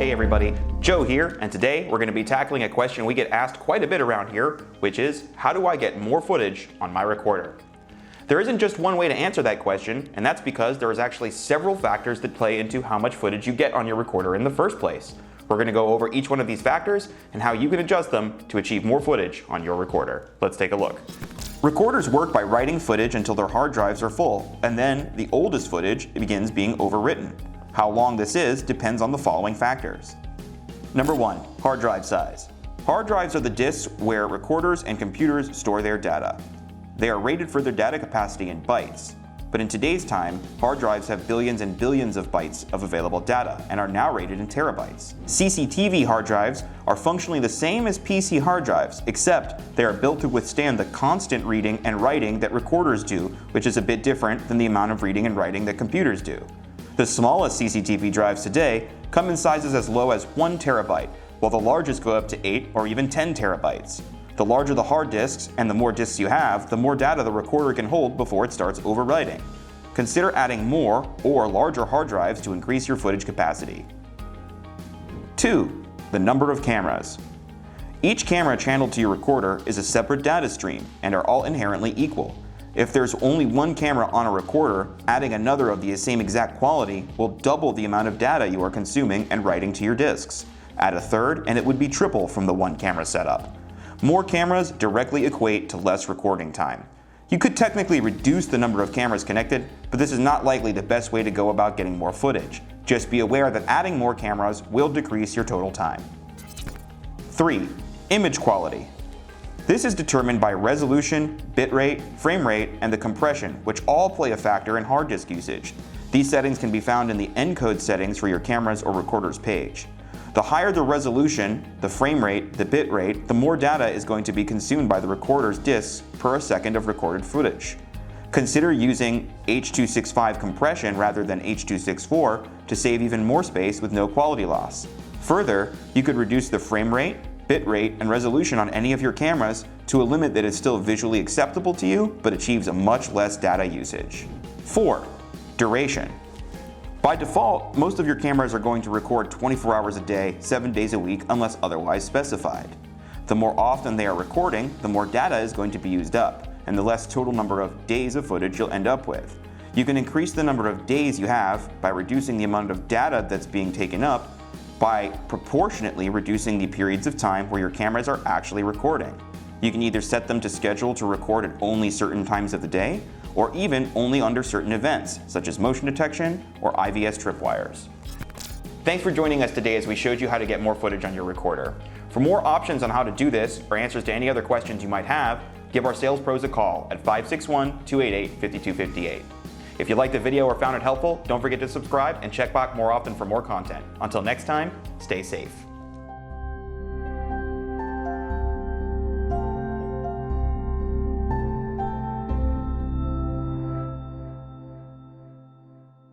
Hey everybody, Joe here, and today we're going to be tackling a question we get asked quite a bit around here, which is, how do I get more footage on my recorder? There isn't just one way to answer that question, and that's because there is actually several factors that play into how much footage you get on your recorder in the first place. We're going to go over each one of these factors and how you can adjust them to achieve more footage on your recorder. Let's take a look. Recorders work by writing footage until their hard drives are full, and then the oldest footage begins being overwritten. How long this is depends on the following factors. Number 1. Hard drive size. Hard drives are the disks where recorders and computers store their data. They are rated for their data capacity in bytes, but in today's time, hard drives have billions and billions of bytes of available data and are now rated in terabytes. CCTV hard drives are functionally the same as PC hard drives, except they are built to withstand the constant reading and writing that recorders do, which is a bit different than the amount of reading and writing that computers do. The smallest CCTV drives today come in sizes as low as 1 terabyte, while the largest go up to 8 or even 10 terabytes. The larger the hard disks and the more disks you have, the more data the recorder can hold before it starts overwriting. Consider adding more or larger hard drives to increase your footage capacity. 2. The number of cameras. Each camera channeled to your recorder is a separate data stream and are all inherently equal. If there's only one camera on a recorder, adding another of the same exact quality will double the amount of data you are consuming and writing to your disks. Add a third and it would be triple from the one camera setup. More cameras directly equate to less recording time. You could technically reduce the number of cameras connected, but this is not likely the best way to go about getting more footage. Just be aware that adding more cameras will decrease your total time. 3. Image quality. This is determined by resolution, bitrate, frame rate, and the compression, which all play a factor in hard disk usage. These settings can be found in the encode settings for your cameras or recorders page. The higher the resolution, the frame rate, the bit rate, the more data is going to be consumed by the recorder's disks per second of recorded footage. Consider using H.265 compression rather than H.264 to save even more space with no quality loss. Further, you could reduce the frame rate, bit rate, and resolution on any of your cameras to a limit that is still visually acceptable to you but achieves a much less data usage. 4. Duration. By default, most of your cameras are going to record 24 hours a day, 7 days a week unless otherwise specified. The more often they are recording, the more data is going to be used up, and the less total number of days of footage you'll end up with. You can increase the number of days you have by reducing the amount of data that's being taken up by proportionately reducing the periods of time where your cameras are actually recording. You can either set them to schedule to record at only certain times of the day, or even only under certain events, such as motion detection or IVS tripwires. Thanks for joining us today as we showed you how to get more footage on your recorder. For more options on how to do this, or answers to any other questions you might have, give our sales pros a call at 561-288-5258. If you liked the video or found it helpful, don't forget to subscribe and check back more often for more content. Until next time, stay safe.